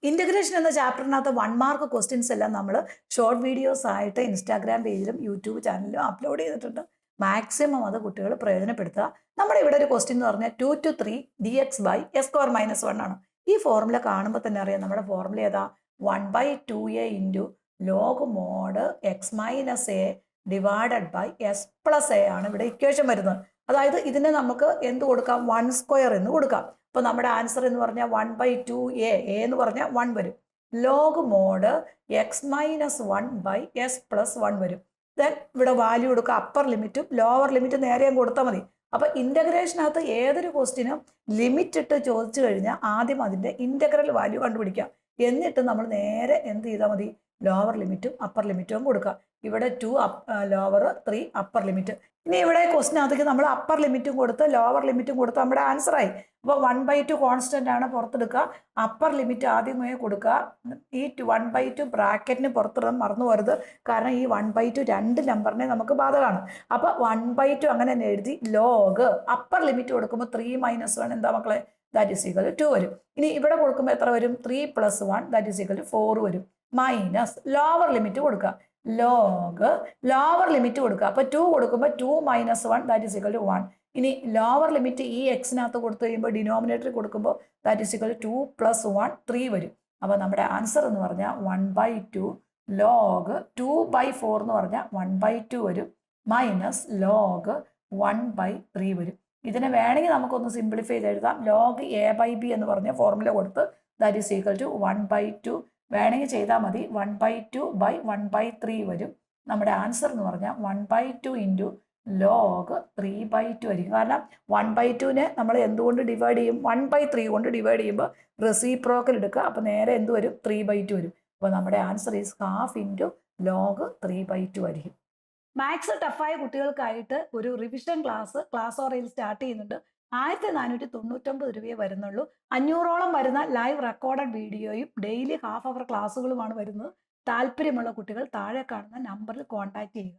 Integration എന്ന ചാപ്റ്ററിനകത്ത് 1 mark questions എല്ലാം നമ്മൾ ഷോർട്ട് വീഡിയോസ് ആയിട്ട് ഇൻസ്റ്റാഗ്രാം പേജിലും യൂട്യൂബ് ചാനലിലും അപ്ലോഡ് ചെയ്തിട്ടുണ്ട്. മാക്സിമം അത് കുട്ടികൾ പ്രയോജനപ്പെടുത്തുക. നമ്മുടെ ഇവിടെ ഒരു ക്വസ്റ്റ്യൻ എന്ന് പറഞ്ഞാൽ 2 to 3 dx/(x²-1) ആണ്. ഈ ഫോർമുല കാണുമ്പോൾ തന്നെ അറിയാം നമ്മുടെ ഫോർമുല ഏതാ? 1/2a into log mod x-a divided by s+a ആണ് ഇവിടെ ഇക്വേഷൻ വരുന്നത്. അതായത് ഇതിനെ നമുക്ക് എന്ത് കൊടുക്കാം? 1² എന്ന് കൊടുക്കാം. അപ്പോൾ നമ്മുടെ ആൻസർ എന്ന് പറഞ്ഞാൽ 1/2a എന്ന് പറഞ്ഞാൽ 1 വരും. ലോഗ് മോഡ് x-1/s+1 വരും. ദെൻ ഇവിടെ വാല്യൂ കൊടുക്കുക. അപ്പർ ലിമിറ്റും ലോവർ ലിമിറ്റും നേരെയും കൊടുത്താൽ മതി. അപ്പോൾ ഇൻ്റഗ്രേഷനകത്ത് ഏതൊരു ക്വസ്റ്റിനും ലിമിറ്റ് ഇട്ട് ചോദിച്ചു കഴിഞ്ഞാൽ ആദ്യം അതിൻ്റെ ഇൻ്റഗ്രൽ വാല്യൂ കണ്ടുപിടിക്കാം. എന്നിട്ട് നമ്മൾ നേരെ എന്ത് ചെയ്താൽ മതി? ലോവർ ലിമിറ്റും അപ്പർ ലിമിറ്റും കൊടുക്കുക. ഇവിടെ 2 ലോവർ 3 അപ്പർ ലിമിറ്റ്. ഇനി ഇവിടെ ക്വസ്റ്റിനകത്തേക്ക് നമ്മൾ അപ്പർ ലിമിറ്റും കൊടുത്ത് ലോവർ ലിമിറ്റും കൊടുത്ത് നമ്മുടെ ആൻസറായി. അപ്പോൾ 1/2 കോൺസ്റ്റന്റ് ആണ് പുറത്തെടുക്കുക. അപ്പർ ലിമിറ്റ് ആദ്യമേ കൊടുക്കുക. ഈ 1/2 ബ്രാക്കറ്റിന് പുറത്തിടാൻ മറന്നു പോരുത്. കാരണം ഈ 1/2 രണ്ട് നമ്പറിനെ നമുക്ക് ബാധകമാണ്. അപ്പോൾ 1/2 അങ്ങനെ തന്നെ എഴുതി. ലോഗ് അപ്പർ ലിമിറ്റ് കൊടുക്കുമ്പോൾ 3 - 1 എന്താ മക്കളെ? ദാറ്റ് ഈസ് ഈക്വൽ ടു 2 വരും. ഇനി ഇവിടെ കൊടുക്കുമ്പോൾ എത്ര വരും? 3 + 1 ദാറ്റ് ഈസ് ഈക്വൽ ടു 4 വരും. മൈനസ് ലോവർ ലിമിറ്റ് കൊടുക്കുക. ലോഗ് ലോവർ ലിമിറ്റ് കൊടുക്കുക. അപ്പോൾ 2 കൊടുക്കുമ്പോൾ 2 - 1 ദാറ്റ് ഈസ് ഈക്വൽ ടു 1. ഇനി ലോവർ ലിമിറ്റ് ഈ എക്സിനകത്ത് കൊടുത്തു കഴിയുമ്പോൾ ഡിനോമിനേറ്റർ കൊടുക്കുമ്പോൾ ദാറ്റ് ഈസ് ഈക്വൽ ടു 2 + 1 3 വരും. അപ്പോൾ നമ്മുടെ ആൻസർ എന്ന് പറഞ്ഞാൽ 1/2 ലോഗ് 2/4 എന്ന് പറഞ്ഞാൽ 1/2 വരും. മൈനസ് ലോഗ് 1/3 വരും. ഇതിനെ വേണമെങ്കിൽ നമുക്കൊന്ന് സിംപ്ലിഫൈ ചെയ്ത് എഴുതാം. ലോഗ് a/b എന്ന് പറഞ്ഞ ഫോർമുല കൊടുത്ത് ദാറ്റ് ഈസ് ഈക്വൽ ടു 1/2 വേണമെങ്കിൽ ചെയ്താൽ മതി. 1/2/1/3 വരും. നമ്മുടെ ആൻസർ എന്ന് പറഞ്ഞാൽ 1/2 ഇൻറ്റു ലോഗ് 3/2 ആയിരിക്കും. കാരണം 1/2നെ നമ്മൾ എന്തുകൊണ്ട് ഡിവൈഡ് ചെയ്യും? 1/3 കൊണ്ട് ഡിവൈഡ് ചെയ്യുമ്പോൾ റെസിപ്രോക്കൽ എടുക്കുക. അപ്പോൾ നേരെ എന്ത് വരും? 3/2 വരും. അപ്പോൾ നമ്മുടെ ആൻസർ ഈസ് ½ ഇൻറ്റു ലോഗ് 3/2 ആയിരിക്കും. മാത്സ് ടഫായ കുട്ടികൾക്കായിട്ട് ഒരു റിവിഷൻ ക്ലാസ് ഓറയിൽ സ്റ്റാർട്ട് ചെയ്യുന്നുണ്ട്. 1499 രൂപയെ വരുന്നുള്ളൂ. 500ഓളം വരുന്ന ലൈവ് റെക്കോർഡഡ് വീഡിയോയും ഡെയിലി ഹാഫ് അവർ ക്ലാസ്സുകളുമാണ് വരുന്നത്. താല്പര്യമുള്ള കുട്ടികൾ താഴെ കാണുന്ന നമ്പറിൽ കോൺടാക്ട് ചെയ്യുക.